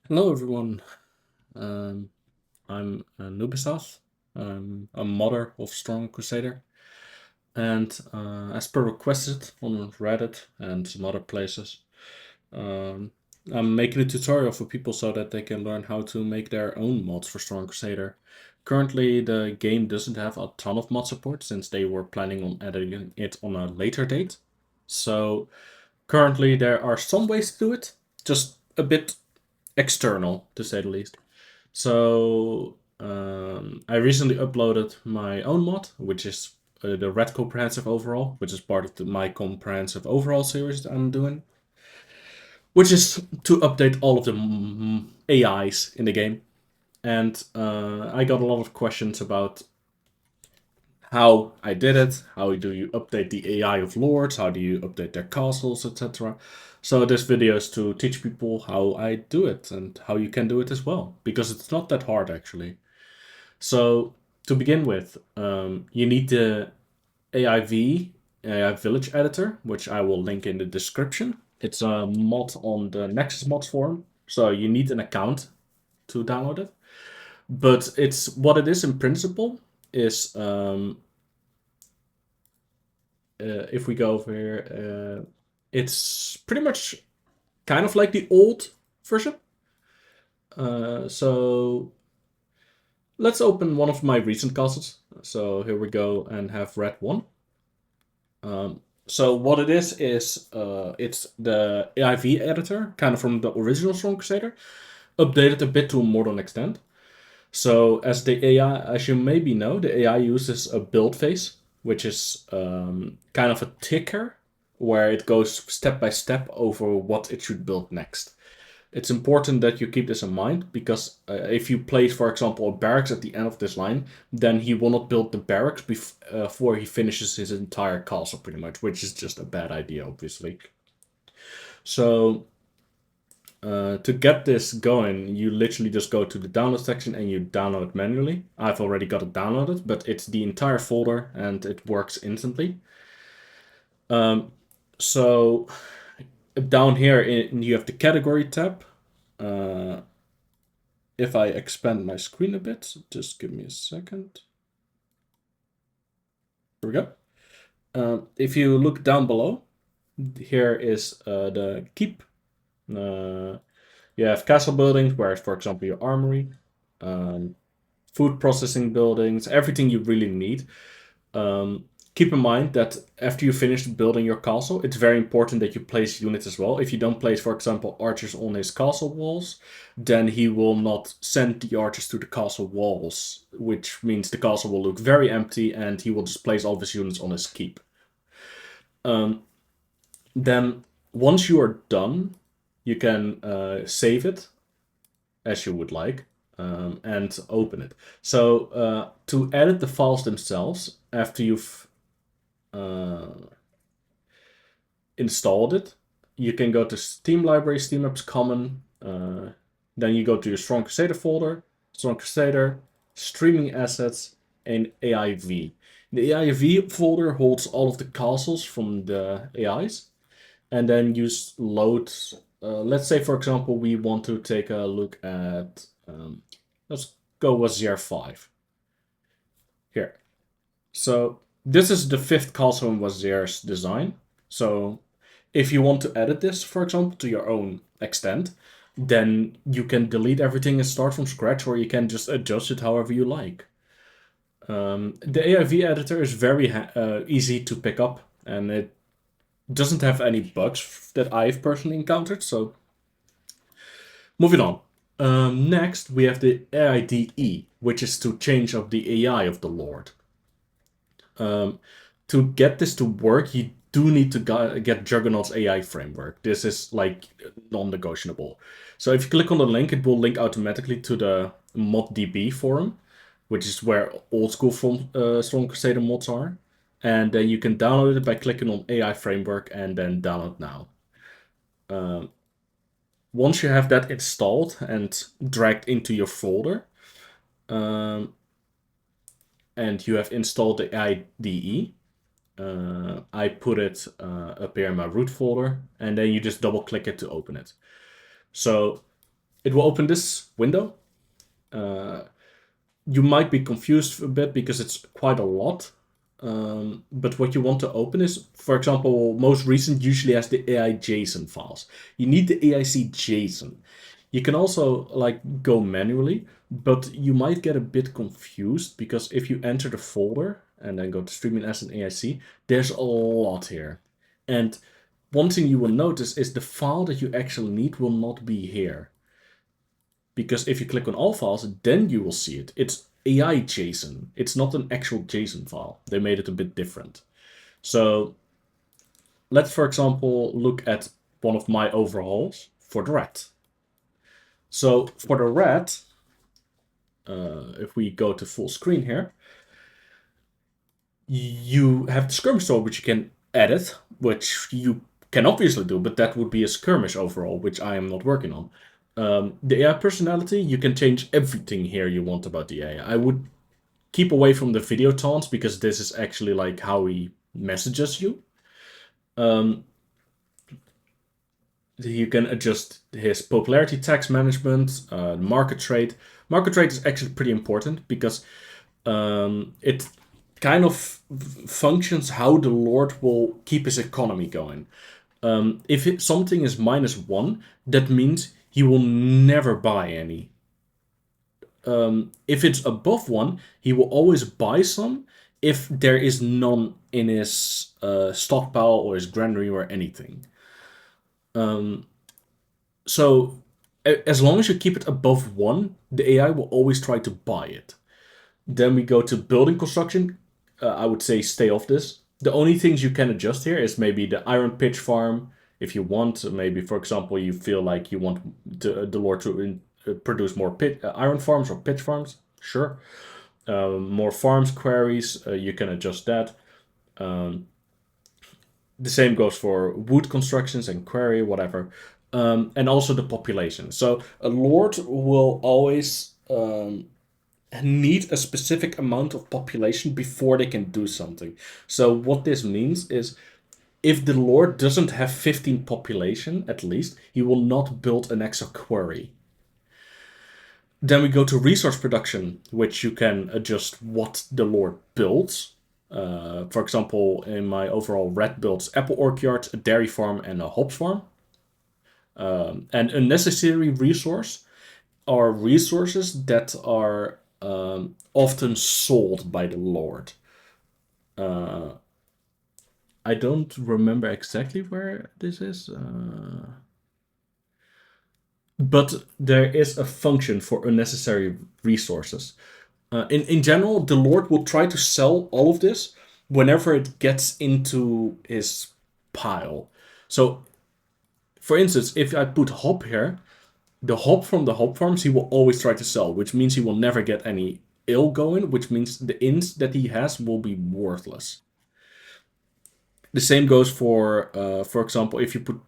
Hello, everyone. Um, I'm Nubisath. I'm a modder of Stronghold Crusader, and as per requested on Reddit and some other places, um, I'm making a tutorial for people so that they can learn how to make their own mods for Stronghold Crusader. Currently, the game doesn't have a ton of mod support since they were planning on adding it on a later date. So currently, there are some ways to do it, just a bit external to say the least. So I recently uploaded my own mod, which is the Red Comprehensive Overhaul, which is part of my Comprehensive Overhaul series that I'm doing, which is to update all of the AIs in the game. And I got a lot of questions about how I did it, how do you update the AI of lords, how do you update their castles, etc. So this video is to teach people how I do it and how you can do it as well, because it's not that hard actually. So to begin with, you need the AIV, AI Village Editor, which I will link in the description. It's a mod on the Nexus Mods forum, so you need an account to download it. But it's what it is in principle is if we go over here, it's pretty much kind of like the old version. So let's open one of my recent castles. So here we go and have red one. So what it is it's the AIV editor, kind of from the original Strong Crusader, updated a bit to a modern extent. So as the AI, as you maybe know, the AI uses a build phase, which is kind of a ticker where it goes step by step over what it should build next. It's important that you keep this in mind because if you place, for example, a barracks at the end of this line, then he will not build the barracks before he finishes his entire castle, pretty much, which is just a bad idea, obviously. So to get this going, you literally just go to the download section and you download it manually. I've already got it downloaded, but it's the entire folder and it works instantly. So down here you have the category tab. If I expand my screen a bit, just give me a second. Here we go. If you look down below, here is the keep. You have castle buildings, where, for example, your armory, um, food processing buildings, everything you really need. Keep in mind that after you finish building your castle, it's very important that you place units as well. If you don't place, for example, archers on his castle walls, then he will not send the archers to the castle walls, which means the castle will look very empty and he will just place all of his units on his keep. Then, once you are done, you can save it as you would like and open it. So, to edit the files themselves, after you've uh, installed it, you can go to Steam Library, Steam Apps Common. Then you go to your Strong Crusader folder, Strong Crusader, Streaming Assets, and AIV. The AIV folder holds all of the castles from the AIs, and then you load. Let's say, for example, we want to take a look at. Let's go with ZR5 here. So this is the fifth castle in Wazir's design. So if you want to edit this, for example, to your own extent, then you can delete everything and start from scratch, or you can just adjust it however you like. The AIV editor is very easy to pick up, and it doesn't have any bugs that I've personally encountered. So moving on. Next, we have the AIDE, which is to change up the AI of the Lord. To get this to work, you do need to get Juggernaut's AI framework. This is like non-negotiable. So if you click on the link, it will link automatically to the ModDB forum, which is where old school from Strong Crusader mods are. And then you can download it by clicking on AI framework and then download now. Once you have that installed and dragged into your folder, and you have installed the IDE, I put it up here in my root folder, and then you just double click it to open it. So it will open this window. You might be confused a bit because it's quite a lot. But what you want to open is, for example, most recent usually has the AI JSON files. You need the AIC JSON. You can also like go manually, but you might get a bit confused because if you enter the folder and then go to streaming as an AIC, there's a lot here. And one thing you will notice is the file that you actually need will not be here. Because if you click on all files, then you will see it. It's AI JSON. It's not an actual JSON file. They made it a bit different. So let's, for example, look at one of my overhauls for the rat. So for the rat, if we go to full screen here, you have the skirmish tool, which you can edit, which you can obviously do, but that would be a skirmish overall, which I am not working on. The AI personality, you can change everything here you want about the AI. I would keep away from the video taunts because this is actually like how he messages you. You can adjust his popularity tax management, market trade. Market trade is actually pretty important because it kind of functions how the Lord will keep his economy going. If something is -1, that means he will never buy any. If it's above 1, he will always buy some if there is none in his stockpile or his granary or anything. So as long as you keep it above 1, the AI will always try to buy it. Then we go to building construction. I would say stay off this. The only things you can adjust here is maybe the iron pitch farm. If you want, maybe, for example, you feel like you want the Lord to produce more iron farms or pitch farms. Sure. More farms queries, you can adjust that. The same goes for wood constructions and quarry, whatever. And also the population. So a Lord will always need a specific amount of population before they can do something. So what this means is if the Lord doesn't have 15 population, at least, he will not build an extra quarry. Then we go to resource production, which you can adjust what the Lord builds. For example, in my overall rat builds apple orchard, a dairy farm, and a hops farm. And a necessary resource are resources that are often sold by the Lord. I don't remember exactly where this is. But there is a function for unnecessary resources. In general, the Lord will try to sell all of this whenever it gets into his pile. So, for instance, if I put hop here, the hop from the hop farms he will always try to sell, which means he will never get any ale going, which means the inns that he has will be worthless. The same goes for example, if you put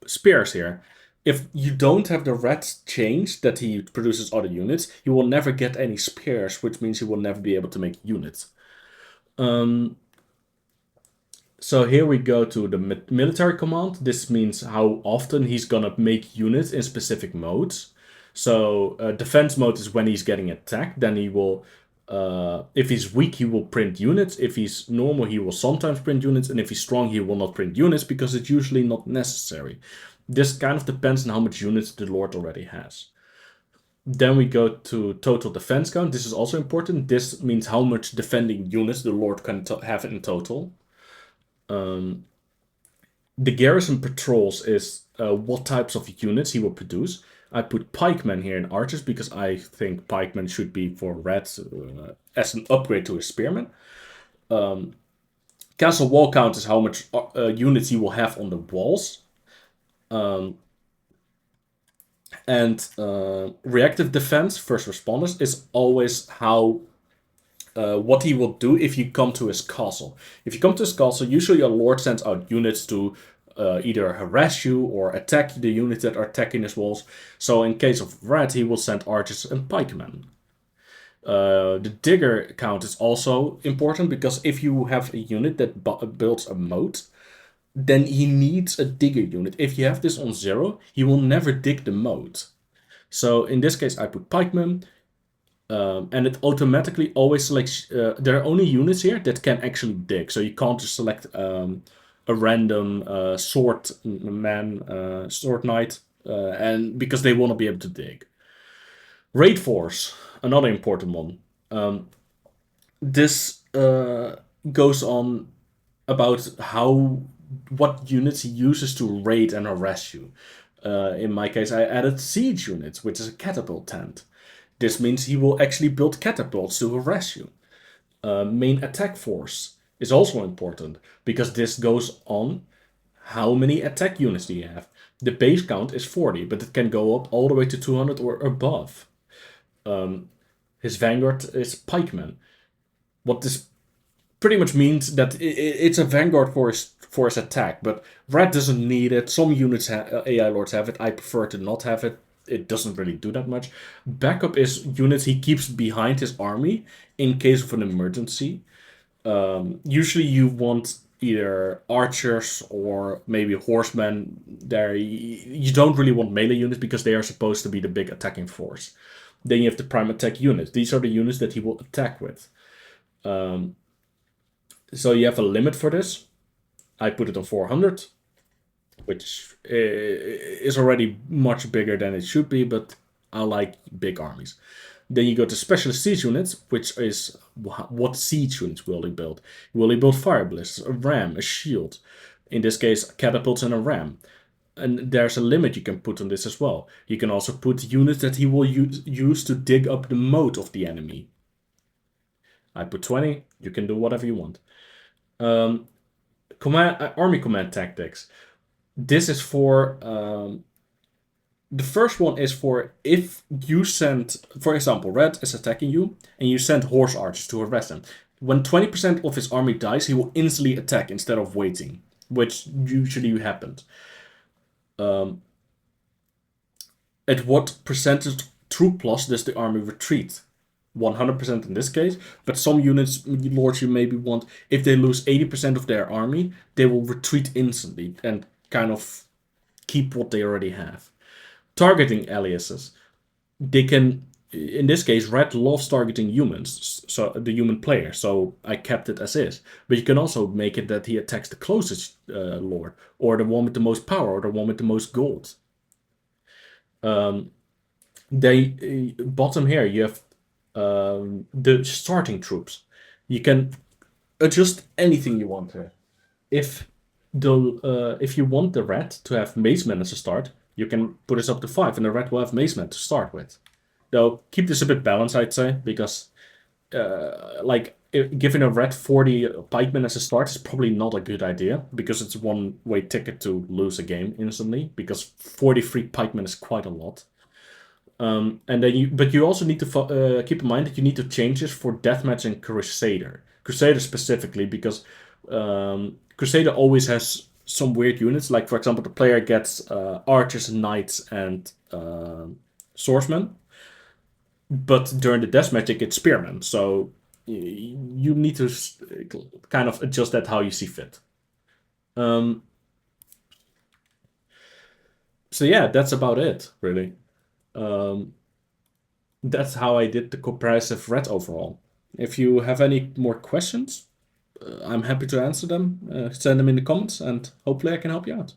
spears here. If you don't have the rat change that he produces other units, he will never get any spears, which means he will never be able to make units. So here we go to the military command. This means how often he's gonna make units in specific modes. So defense mode is when he's getting attacked. Then he will, if he's weak, he will print units. If he's normal, he will sometimes print units. And if he's strong, he will not print units because it's usually not necessary. This kind of depends on how much units the Lord already has. Then we go to total defense count. This is also important. This means how much defending units the Lord can have in total. The garrison patrols is what types of units he will produce. I put pikemen here in archers because I think pikemen should be for rats as an upgrade to a spearman. Castle wall count is how much units he will have on the walls. And reactive defense, first responders, is always how what he will do if you come to his castle. If you come to his castle, usually a lord sends out units to either harass you or attack the units that are attacking his walls. So in case of rat, he will send archers and pikemen. The digger count is also important because if you have a unit that builds a moat, then he needs a digger unit. If you have this on 0, he will never dig the moat. So in this case, I put pikemen, and it automatically always selects. There are only units here that can actually dig, so you can't just select a random sword man, sword knight, and because they want to be able to dig. Raid force, another important one. This goes on about what units he uses to raid and harass you. In my case, I added siege units, which is a catapult tent. This means he will actually build catapults to harass you. Main attack force is also important because this goes on how many attack units do you have. The base count is 40, but it can go up all the way to 200 or above. His vanguard is pikemen. What this pretty much means that it's a vanguard for his attack, but red doesn't need it. Some units AI lords have it. I prefer to not have it. It doesn't really do that much. Backup is units he keeps behind his army in case of an emergency. Usually you want either archers or maybe horsemen there. You don't really want melee units because they are supposed to be the big attacking force. Then you have the prime attack units. These are the units that he will attack with. So you have a limit for this. I put it on 400, which is already much bigger than it should be, but I like big armies. Then you go to specialist siege units, which is what siege units will he build? Will he build fire ballists, a ram, a shield? In this case, catapults and a ram. And there's a limit you can put on this as well. You can also put units that he will use to dig up the moat of the enemy. I put 20. You can do whatever you want. Army command tactics. This is for the first one is for if you send, for example, red is attacking you and you send horse archers to harass them. When 20% of his army dies, he will instantly attack instead of waiting, which usually happens. At what percentage troop loss does the army retreat? 100% in this case, but some units, lords, you maybe want, if they lose 80% of their army, they will retreat instantly and kind of keep what they already have. Targeting aliases. They can, in this case, red loves targeting humans, so the human player, so I kept it as is. But you can also make it that he attacks the closest lord, or the one with the most power, or the one with the most gold. Bottom here, you have the starting troops. You can adjust anything you want here. If you want the red to have macemen as a start, you can put this up to 5, and the red will have macemen to start with. Though keep this a bit balanced, I'd say, because giving a red 40 pikemen as a start is probably not a good idea, because it's a one-way ticket to lose a game instantly, because 43 pikemen is quite a lot. And then but you also need to keep in mind that you need to change this for deathmatch and Crusader. Crusader specifically, because Crusader always has some weird units. Like, for example, the player gets archers, knights, and swordsmen. But during the deathmatch, they get spearmen. So you need to kind of adjust that how you see fit. So yeah, that's about it, really. That's how I did the comparative red overall. If you have any more questions, I'm happy to answer them. Send them in the comments, and hopefully I can help you out.